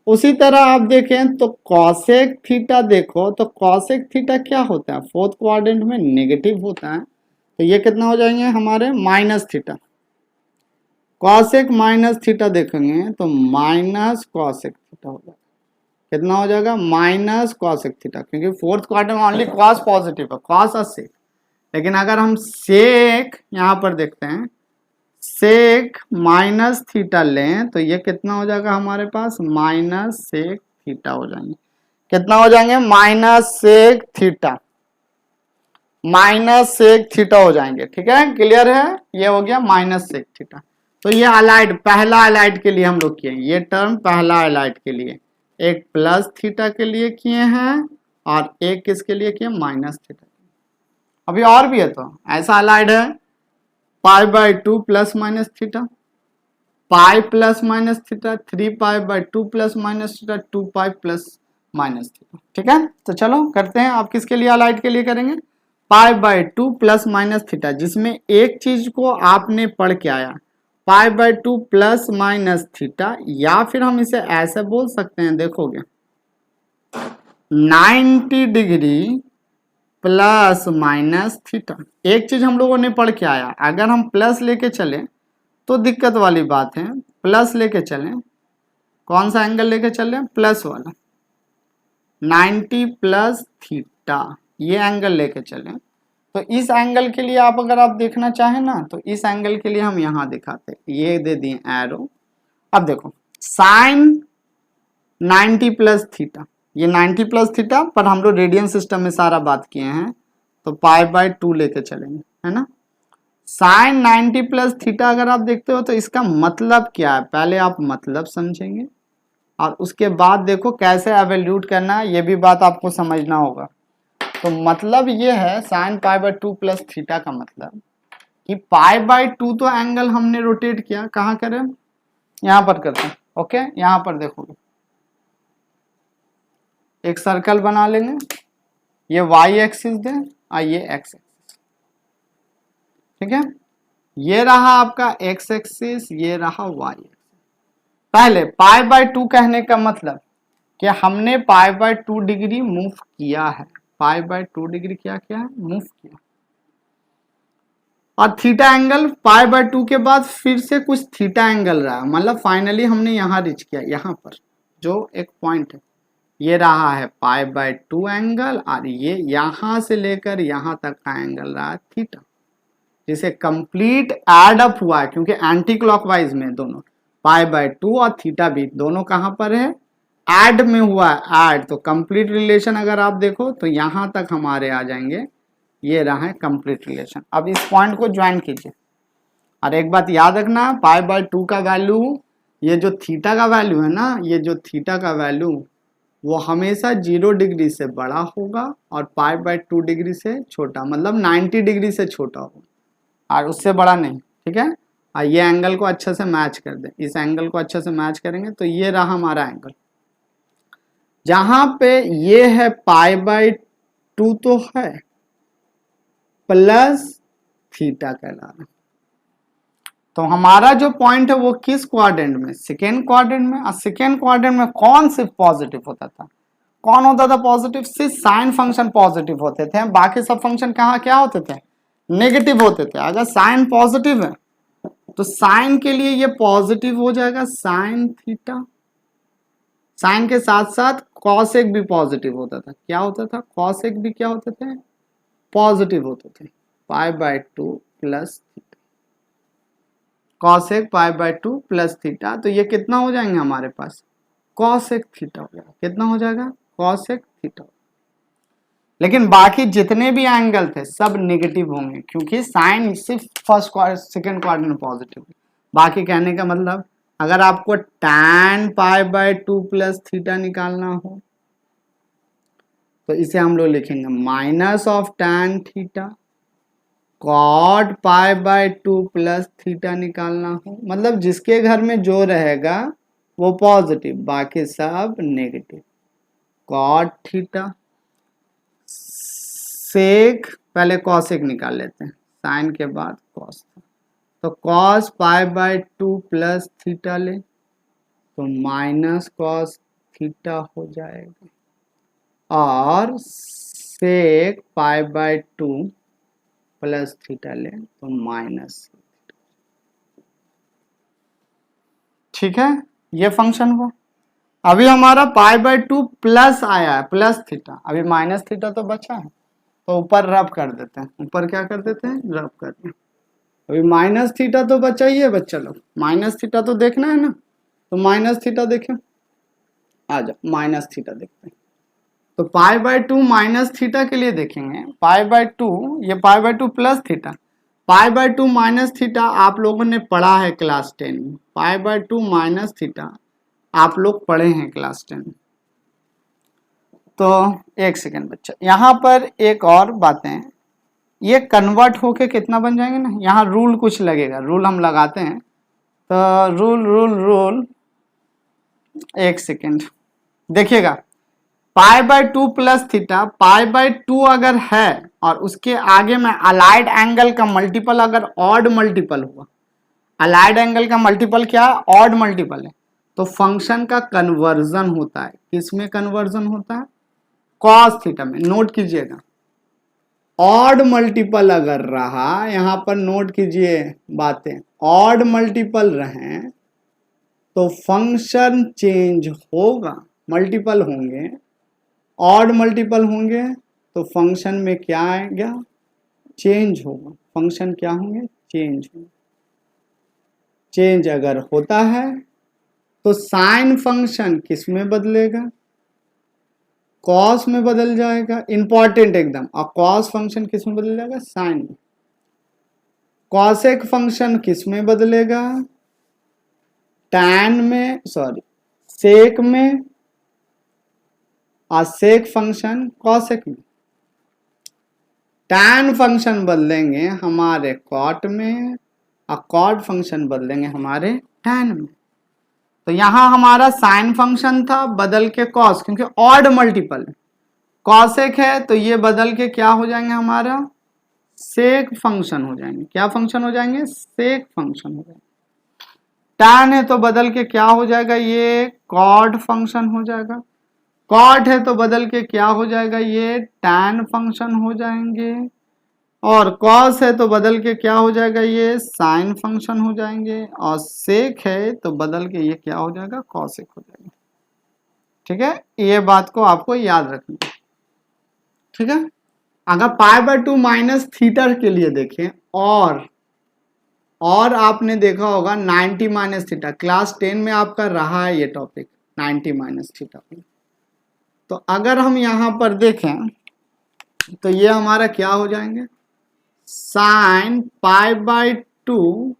उसी तरह आप देखें तो कॉसेक थीटा देखो तो कॉसेक थीटा क्या होता है, फोर्थ क्वाड्रेंट में नेगेटिव होता है, तो ये कितना हो जाएंगे हमारे, minus theta. Cosec minus theta देखेंगे तो माइनस कॉसेक थीटा हो जाएगा, कितना हो जाएगा, माइनस कॉसेक थीटा, क्योंकि फोर्थ क्वाड्रेंट में ओनली कॉस पॉजिटिव है, कॉस और सेक। लेकिन अगर हम सेक यहाँ पर देखते हैं, सेक माइनस थीटा लें तो ये कितना हो जाएगा हमारे पास, माइनस सेक थीटा हो जाएंगे, कितना हो जाएंगे, minus sec theta, minus sec theta हो जाएंगे। ठीक है, क्लियर है, ये हो गया माइनस सेक थीटा। तो ये अलाइड, पहला अलाइड के लिए हम लोग किए, ये टर्म पहला अलाइड के लिए, एक प्लस थीटा के लिए किए हैं और एक किसके लिए किए, माइनस थीटा। अभी और भी है, तो ऐसा अलाइड है पाई by 2 plus minus theta, pi plus minus theta, 3 pi by 2 plus minus theta, 2 pi plus minus theta. ठीक है, तो चलो करते हैं, आप किसके लिए अलाइड के लिए करेंगे, पाई बाय 2 प्लस माइनस थीटा, जिसमें एक चीज को आपने पढ़ के आया, पाई बाय 2 प्लस माइनस थीटा, या फिर हम इसे ऐसे बोल सकते हैं, देखोगे 90 डिग्री प्लस माइनस थीटा। एक चीज हम लोगों ने पढ़ के आया, अगर हम प्लस लेके चले तो दिक्कत वाली बात है, प्लस लेके चलें, कौन सा एंगल लेके चले, प्लस वाला, 90 प्लस थीटा, ये एंगल लेके चलें। तो इस एंगल के लिए आप अगर आप देखना चाहें ना, तो इस एंगल के लिए हम यहां दिखाते, ये दे दिए एरो। अब देखो साइन 90 प्लस थीटा, ये 90 प्लस थीटा, पर हम लोग रेडियन सिस्टम में सारा बात किए हैं, तो पाई बाय 2 लेके चलेंगे, है ना। साइन 90 प्लस थीटा अगर आप देखते हो तो इसका मतलब क्या है, पहले आप मतलब समझेंगे और उसके बाद देखो कैसे एवेल्यूट करना है, ये भी बात आपको समझना होगा। तो मतलब ये है sine pi by 2 plus theta का मतलब कि पाई बाय 2 तो एंगल हमने रोटेट किया, कहाँ करें, यहां पर करते हैं। ओके, यहां पर देखोगे एक सर्कल बना लेंगे, ये वाई एक्सिस दे और ये एक्स एक्सिस, ठीक है। ये रहा आपका एक्स एक्सिस, ये रहा वाई एक्सिस। पहले पाई बाय 2 कहने का मतलब कि हमने पाई बाय 2 डिग्री मूव किया है, पाई बाय 2 डिग्री क्या किया है, मूव किया। और थीटा एंगल पाई बाय 2 के बाद फिर से कुछ थीटा एंगल रहा, मतलब फाइनली हमने यहाँ रीच किया, यहाँ पर जो एक पॉइंट है ये रहा है पाई बाय 2 एंगल, और ये यहाँ से लेकर यहाँ तक का एंगल रहा थीटा, जिसे कंप्लीट एड अप हुआ है क्योंकि एंटी क्लॉकवाइज में दोनों पाई बाय 2 और थीटा भी दोनों कहाँ पर है, ऐड में हुआ है, ऐड। तो कंप्लीट रिलेशन अगर आप देखो तो यहाँ तक हमारे आ जाएंगे, ये रहा है कंप्लीट रिलेशन। अब इस पॉइंट को ज्वाइन कीजिए, और एक बात याद रखना, पाई बाय 2 का वैल्यू, ये जो थीटा का वैल्यू है ना, ये जो थीटा का वैल्यू वो हमेशा 0 डिग्री से बड़ा होगा और पाई बाय 2 डिग्री से छोटा, मतलब 90 डिग्री से छोटा होगा और उससे बड़ा नहीं, ठीक है। और ये एंगल को अच्छे से मैच कर दें, इस एंगल को अच्छे से मैच करेंगे तो ये रहा हमारा एंगल, जहां पे ये है पाई बाय 2 तो है प्लस थीटा कहला रहा। तो हमारा जो पॉइंट है वो किस क्वाड्रेंट में, सेकेंड क्वाड्रेंट में। और सेकेंड क्वाड्रेंट में कौन सिर्फ पॉजिटिव होता था, कौन होता था पॉजिटिव, सिर्फ साइन फंक्शन पॉजिटिव होते थे, बाकी सब फंक्शन कहाँ क्या होते थे, नेगेटिव होते थे। अगर साइन पॉजिटिव है तो साइन के लिए ये पॉजिटिव हो जाएगा साइन थीटा, साइन के साथ साथ कॉसेक भी पॉजिटिव होता था, क्या होता था, कॉसेक भी क्या होते थे, पॉजिटिव होते थे, पाई by 2 plus theta, cosec pi by 2 plus theta. तो ये कितना हो जाएंगे हमारे पास, कॉसेक थीटा हो जाएगा, कितना हो जाएगा, कॉसेक थीटा। लेकिन बाकी जितने भी एंगल थे सब नेगेटिव होंगे क्योंकि साइन सिर्फ फर्स्ट सेकंड क्वाड्रेंट में पॉजिटिव है। बाकी कहने का मतलब अगर आपको tan pi by 2 plus theta निकालना हो तो इसे हम लोग लिखेंगे minus of tan theta, cot pi by 2 plus theta निकालना हो, मतलब जिसके घर में जो रहेगा वो पॉजिटिव बाकी सब नेगेटिव, कॉट थीटा सेक, पहले कॉसेक निकाल लेते हैं, साइन के बाद कॉस, तो cos pi by 2 plus theta ले तो माइनस कॉस थीटा हो जाएगा, और सेक पाई बाय 2 प्लस थीटा ले तो माइनस, ठीक है। ये फंक्शन हुआ। अभी हमारा पाई बाय 2 प्लस आया है, प्लस थीटा, अभी माइनस थीटा तो बचा है तो ऊपर रब कर देते हैं, ऊपर क्या कर देते हैं, रब कर देते हैं। अभी माइनस थीटा तो बचा ही है बच्चा लोग, माइनस थीटा तो देखना है ना, तो माइनस थीटा देखें, आ जाओ माइनस थीटा देखते हैं। तो पाई बाय 2 माइनस थीटा के लिए देखेंगे, पाई बाय 2, ये पाई by 2 plus theta, pi by 2 minus theta आप लोगों ने पढ़ा है क्लास 10 में, पाई बाय 2 माइनस थीटा आप लोग पढ़े हैं क्लास 10 में। तो एक सेकेंड बच्चा, यहाँ पर एक और बातें, ये कन्वर्ट होके कितना बन जाएंगे ना, यहाँ रूल कुछ लगेगा, रूल हम लगाते हैं, तो रूल एक सेकेंड देखिएगा, पाई by 2 plus theta, pi by 2 अगर है और उसके आगे में अलाइड एंगल का मल्टीपल अगर ऑड मल्टीपल हुआ, अलाइड एंगल का मल्टीपल क्या है, ऑड मल्टीपल है, तो फंक्शन का कन्वर्जन होता है, किसमें कन्वर्जन होता है, कॉस थीटा में। नोट कीजिएगा, ऑड मल्टीपल अगर रहा, यहां पर नोट कीजिए बातें, ऑड मल्टीपल रहे तो फंक्शन चेंज होगा, मल्टीपल होंगे, ऑड मल्टीपल होंगे तो फंक्शन में क्या आएगा, चेंज होगा, फंक्शन क्या होंगे, चेंज होंगे। चेंज अगर होता है तो साइन फंक्शन किस में बदलेगा, कॉस में बदल जाएगा, इंपॉर्टेंट एकदम, और कॉस फंक्शन किस में बदल जाएगा, साइन में। कॉसेक फंक्शन किस में बदलेगा, टैन में, सॉरी सेक में, और सेक फंक्शन कॉसेक में। टैन फंक्शन बदलेंगे हमारे कॉट में और कॉट फंक्शन बदलेंगे हमारे टैन में। तो यहां हमारा साइन फंक्शन था बदल के कॉस, क्योंकि ऑड मल्टीपल है, कॉसेक है तो ये बदल के क्या हो जाएंगे हमारा सेक फंक्शन हो जाएंगे। क्या फंक्शन हो जाएंगे सेक फंक्शन हो जाएंगे। टैन है तो बदल के क्या हो जाएगा ये कॉड फंक्शन हो जाएगा। कॉट है तो बदल के क्या हो जाएगा ये टैन फंक्शन हो जाएंगे। और कॉस है तो बदल के क्या हो जाएगा ये साइन फंक्शन हो जाएंगे। और सेक है तो बदल के ये क्या हो जाएगा कॉसेक हो जाएगा। ठीक है, ये बात को आपको याद रखना। ठीक है, अगर π/2 माइनस थीटा के लिए देखें और आपने देखा होगा 90 माइनस थीटा, क्लास 10 में आपका रहा है ये टॉपिक 90 माइनस थीटा। तो अगर हम यहां पर देखें तो ये हमारा क्या हो जाएंगे साइन π/2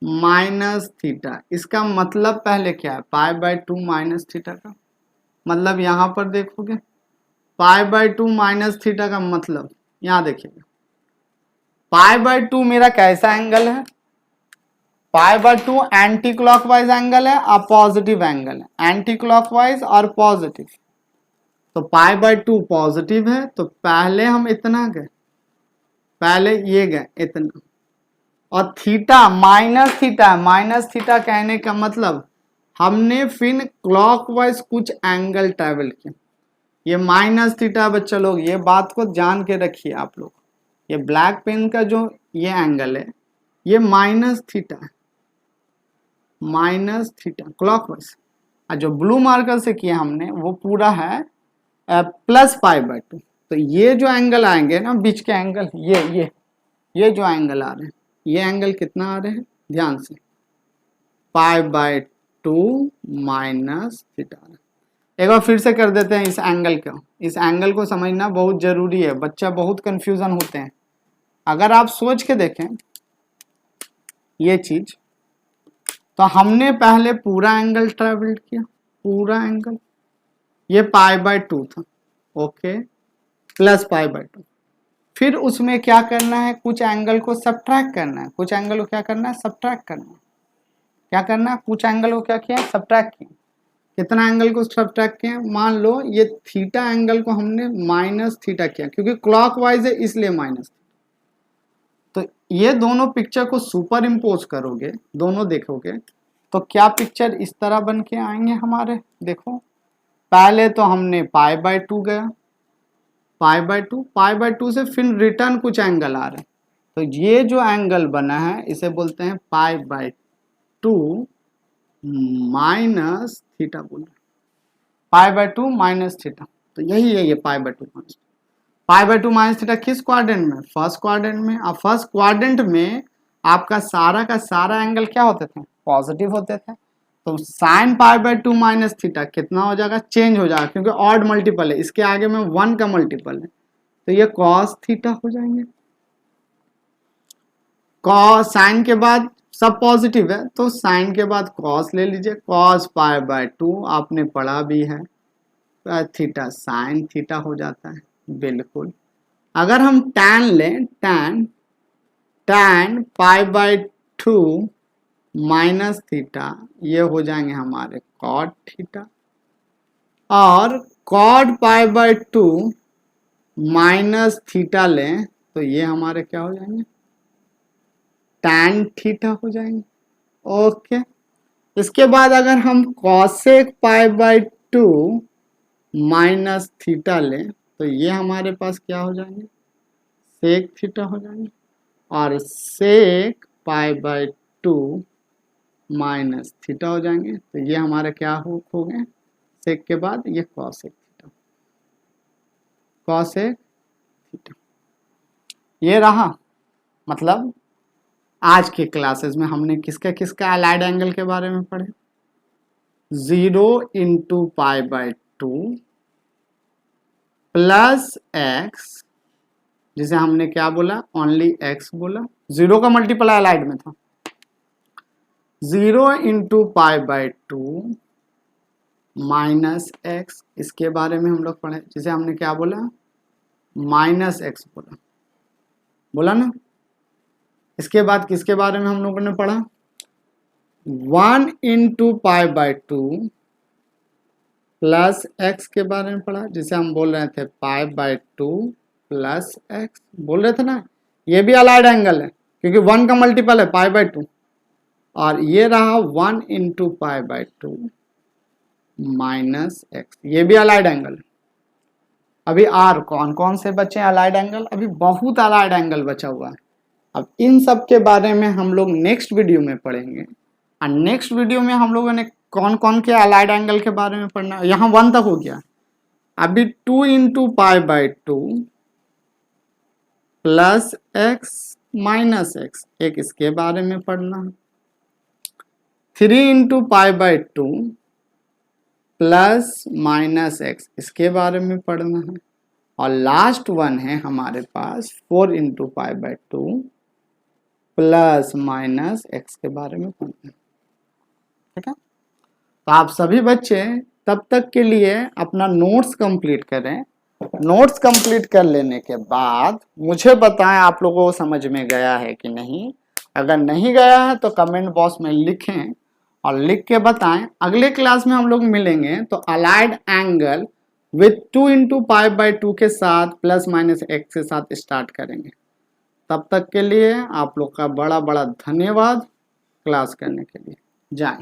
माइनस थीटा। इसका मतलब पहले क्या है π/2 माइनस थीटा का मतलब यहां पर देखोगे π/2 माइनस थीटा का मतलब यहां देखिएगा π/2 मेरा कैसा एंगल है π/2 एंटी क्लॉकवाइज एंगल है और पॉजिटिव एंगल है एंटी क्लॉकवाइज और पॉजिटिव। तो π/2 पॉजिटिव है तो पहले हम इतना गए पहले ये गए इतना और थीटा माइनस थीटा कहने का मतलब हमने फिर क्लॉकवाइज कुछ एंगल ट्रेवल किया। ये माइनस थीटा बच्चा लोग ये बात को जान के रखिए आप लोग। ये ब्लैक पेन का जो ये एंगल है ये माइनस थीटा है क्लॉकवाइज। और जो ब्लू मार्कर से किया हमने वो पूरा है प्लस π/2। तो ये जो एंगल आएंगे ना बीच के एंगल ये जो एंगल आ रहे हैं ये एंगल कितना आ रहे हैं ध्यान से π/2 माइनस थीटा। एक बार फिर से कर देते हैं इस एंगल को समझना बहुत जरूरी है। बच्चा बहुत कंफ्यूजन होते हैं। अगर आप सोच के देखें ये चीज तो हमने पहले पूरा एंगल ट्रेवल किया पूरा एंगल ये π/2 था ओके प्लस π/2। फिर उसमें क्या करना है कुछ एंगल को सब्ट्रैक्ट करना है कुछ एंगल को क्या करना है सब्ट्रैक्ट करना है। क्या करना है कुछ एंगल को क्या किया सब्ट्रैक्ट किया। कितना एंगल को सब्ट्रैक्ट किया मान लो ये थीटा एंगल को हमने माइनस थीटा किया क्योंकि क्लॉकवाइज है इसलिए माइनस। तो ये दोनों पिक्चर को सुपर इम्पोज करोगे दोनों देखोगे तो क्या पिक्चर इस तरह बन के आएंगे हमारे। देखो पहले तो हमने π/2 गया π/2 से फिर रिटर्न कुछ एंगल आ रहे हैं। तो ये जो एंगल बना है इसे बोलते हैं π/2 माइनस थीटा बोल π/2 माइनस थीटा। तो यही है ये π/2 माइनस थीटा किस क्वाड्रेंट में फर्स्ट क्वाड्रेंट में। और फर्स्ट क्वाड्रेंट में आपका सारा का सारा एंगल क्या होते थे पॉजिटिव होते थे। तो साइन π/2 माइनस थीटा कितना हो जाएगा चेंज हो जाएगा क्योंकि ऑड मल्टीपल है इसके आगे में 1 का मल्टीपल है तो ये कॉस थीटा हो जाएंगे। कॉस साइन के बाद सब पॉजिटिव है तो साइन के बाद कॉस ले लीजिए कॉस π/2 आपने पढ़ा भी है थीटा साइन थीटा हो जाता है बिल्कुल। अगर हम टैन लें टैन π/2 माइनस थीटा ये हो जाएंगे हमारे कॉट थीटा। और कॉट π/2 माइनस थीटा लें तो ये हमारे क्या हो जाएंगे टैन थीटा हो जाएंगे ओके। इसके बाद अगर हम कॉसेक π/2 माइनस थीटा लें तो ये हमारे पास क्या हो जाएंगे सेक थीटा हो जाएंगे। और सेक π/2 माइनस थीटा हो जाएंगे तो ये हमारे क्या हो गए सेक के बाद ये कॉसेक थीटा ये रहा। मतलब आज के क्लासेस में हमने किसका अलाइड एंगल के बारे में पढ़े 0 × π/2 प्लस एक्स जिसे हमने क्या बोला ओनली एक्स बोला 0 का मल्टीप्लाई अलाइड में था 0 × π/2 माइनस एक्स इसके बारे में हम लोग पढ़े जिसे हमने क्या बोला माइनस एक्स बोला ना। इसके बाद किसके बारे में हम लोगों ने पढ़ा 1 × π/2 प्लस एक्स के बारे में पढ़ा, जिसे हम बोल रहे थे पाई बाई 2 प्लस एक्स बोल रहे थे ना। ये भी अलाइड एंगल है क्योंकि 1 का मल्टीपल है पाई बाई 2, और ये रहा 1 into pi by 2 minus x, ये भी अलाइड एंगल है। अभी आर कौन कौन से बचे हैं अलाइड एंगल? अभी बहुत अलाइड एंगल बचा हुआ है। अब इन सब के बारे में हम लोग नेक्स्ट वीडियो में पढ़ेंगे, और नेक्स्ट वीडियो में हम लोगों ने कौन कौन के अलाइड एंगल के बारे में पढ़ना है। यहाँ 1 तक हो गया। अभी 2 into pi by 2 plus x minus x, एक इसके बारे में पढ़ना है। 3 into pi by 2 plus minus x, इसके बारे में पढ़ना है। और लास्ट वन है हमारे पास 4 into pi by 2 plus minus x के बारे में पढ़ना है। ठीक है, तो आप सभी बच्चे तब तक के लिए अपना नोट्स कंप्लीट करें। नोट्स कंप्लीट कर लेने के बाद मुझे बताएं आप लोगों को समझ में गया है कि नहीं। अगर नहीं गया है तो कमेंट बॉक्स में लिखें और लिख के बताएं। अगले क्लास में हम लोग मिलेंगे तो allied angle with 2 into pi by 2 के साथ प्लस माइनस एक्स के साथ स्टार्ट करेंगे। तब तक के लिए आप लोग का बड़ा बड़ा धन्यवाद क्लास करने के लिए। जाएं।